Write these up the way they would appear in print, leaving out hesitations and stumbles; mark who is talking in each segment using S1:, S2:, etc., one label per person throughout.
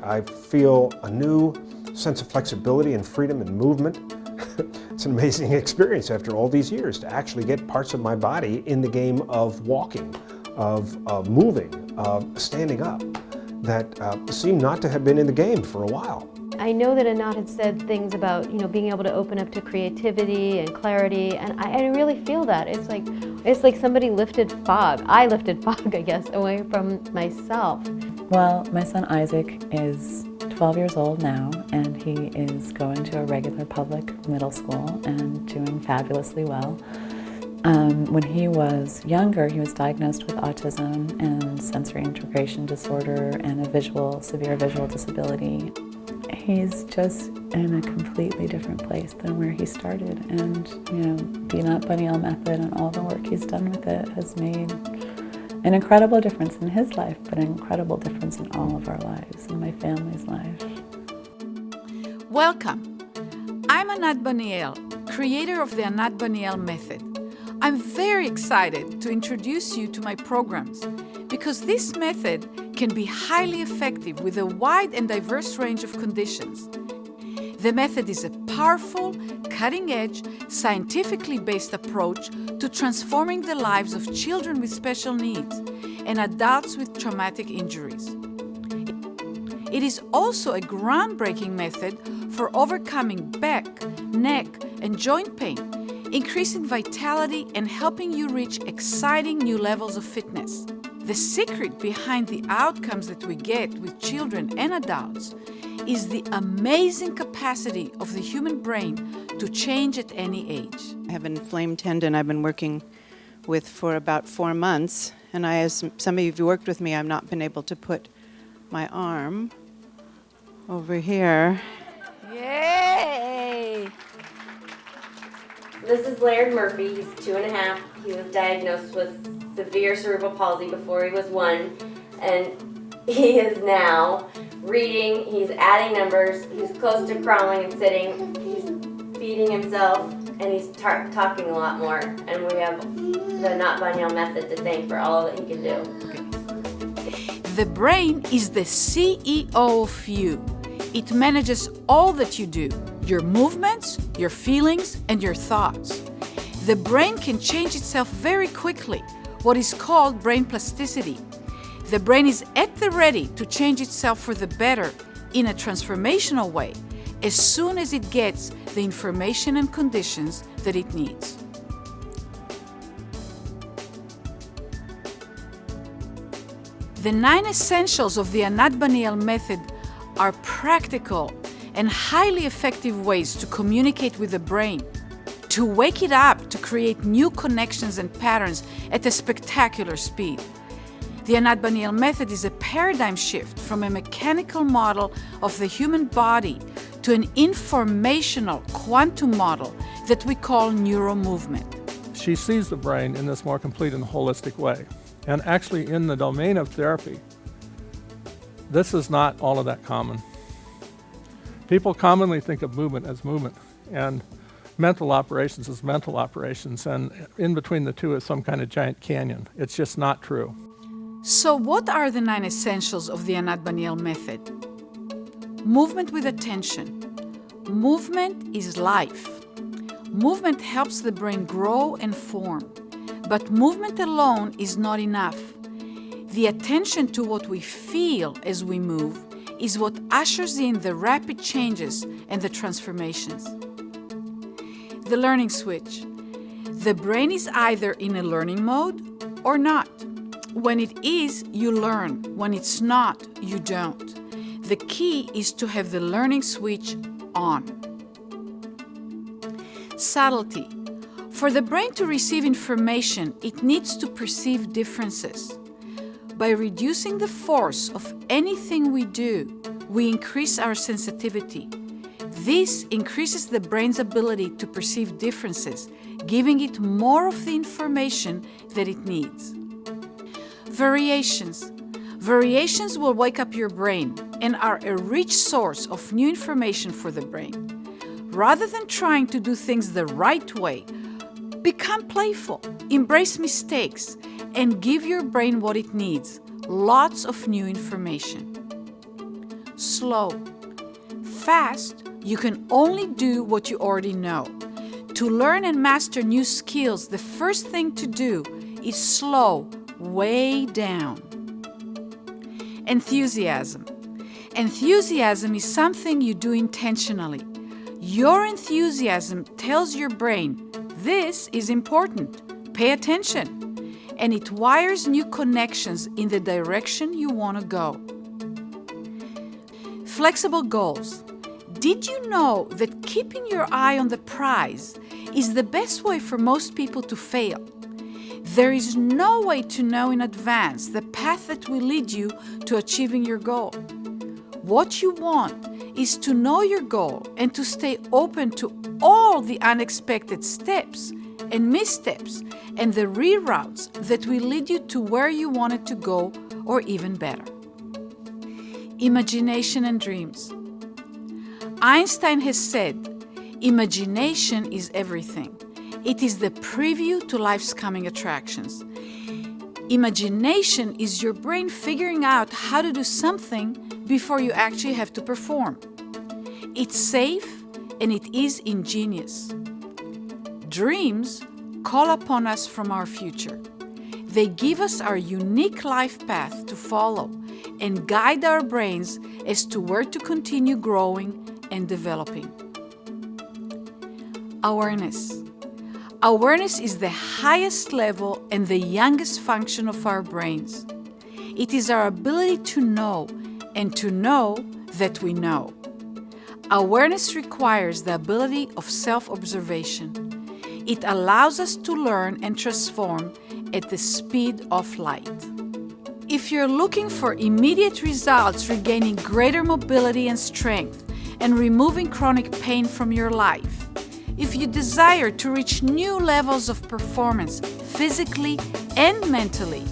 S1: I feel a new sense of flexibility and freedom and movement. It's an amazing experience after all these years to actually get parts of my body in the game of walking, of moving, standing up, that seem not to have been in the game for a while.
S2: I know that Anat had said things about, being able to open up to creativity and clarity, and I really feel that. It's like somebody lifted fog. I lifted fog, I guess, away from myself.
S3: Well, my son Isaac is 12 years old now, and he is going to a regular public middle school and doing fabulously well. When he was younger, he was diagnosed with autism and sensory integration disorder and a severe visual disability. He's just in a completely different place than where he started, and the Anat Baniel Method and all the work he's done with it has made an incredible difference in his life, but an incredible difference in all of our lives, in my family's life.
S4: Welcome. I'm Anat Baniel, creator of the Anat Baniel Method. I'm very excited to introduce you to my programs because this method can be highly effective with a wide and diverse range of conditions. The method is a powerful, cutting-edge, scientifically based approach to transforming the lives of children with special needs and adults with traumatic injuries. It is also a groundbreaking method for overcoming back, neck, and joint pain, increasing vitality and helping you reach exciting new levels of fitness. The secret behind the outcomes that we get with children and adults is the amazing capacity of the human brain to change at any age.
S5: I have an inflamed tendon I've been working with for about 4 months, and as some of you have worked with me, I've not been able to put my arm over here.
S4: Yay!
S6: This is Laird Murphy. He's 2.5. He was diagnosed with severe cerebral palsy before he was 1, and he is now reading, he's adding numbers, he's close to crawling and sitting, he's feeding himself, and he's talking a lot more. And we have the Anat Baniel Method to thank for all that he can do.
S4: The brain is the CEO of you. It manages all that you do, your movements, your feelings, and your thoughts. The brain can change itself very quickly, what is called brain plasticity. The brain is at the ready to change itself for the better in a transformational way as soon as it gets the information and conditions that it needs. The 9 essentials of the Anat Baniel Method are practical and highly effective ways to communicate with the brain, to wake it up to create new connections and patterns at a spectacular speed. The Anat Baniel Method is a paradigm shift from a mechanical model of the human body to an informational quantum model that we call NeuroMovement.
S7: She sees the brain in this more complete and holistic way. And actually, in the domain of therapy, this is not all of that common. People commonly think of movement as movement, and mental operations as mental operations, and in between the two is some kind of giant canyon. It's just not true.
S4: So what are the 9 essentials of the Anat Baniel Method? Movement with attention. Movement is life. Movement helps the brain grow and form, but movement alone is not enough. The attention to what we feel as we move is what ushers in the rapid changes and the transformations. The learning switch. The brain is either in a learning mode or not. When it is, you learn. When it's not, you don't. The key is to have the learning switch on. Subtlety. For the brain to receive information, it needs to perceive differences. By reducing the force of anything we do, we increase our sensitivity. This increases the brain's ability to perceive differences, giving it more of the information that it needs. Variations. Variations will wake up your brain and are a rich source of new information for the brain. Rather than trying to do things the right way, become playful, embrace mistakes, and give your brain what it needs, lots of new information. slow. Fast, you can only do what you already know. To learn and master new skills, the first thing to do is slow way down. Enthusiasm. Enthusiasm is something you do intentionally. Your enthusiasm tells your brain, this is important, pay attention, and it wires new connections in the direction you want to go. Flexible goals. Did you know that keeping your eye on the prize is the best way for most people to fail? There is no way to know in advance the path that will lead you to achieving your goal. What you want is to know your goal and to stay open to all the unexpected steps and missteps and the reroutes that will lead you to where you wanted to go or even better. Imagination and dreams. Einstein has said, imagination is everything. It is the preview to life's coming attractions. Imagination is your brain figuring out how to do something before you actually have to perform. It's safe and it is ingenious. Dreams call upon us from our future. They give us our unique life path to follow and guide our brains as to where to continue growing and developing. Awareness. Awareness is the highest level and the youngest function of our brains. It is our ability to know and to know that we know. Awareness requires the ability of self-observation. It allows us to learn and transform at the speed of light. If you're looking for immediate results, regaining greater mobility and strength, and removing chronic pain from your life, if you desire to reach new levels of performance physically and mentally,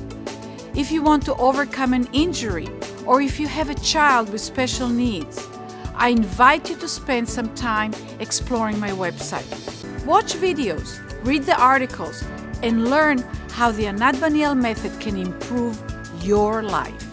S4: if you want to overcome an injury, or if you have a child with special needs, I invite you to spend some time exploring my website. Watch videos, read the articles, and learn how the Anat Baniel Method can improve your life.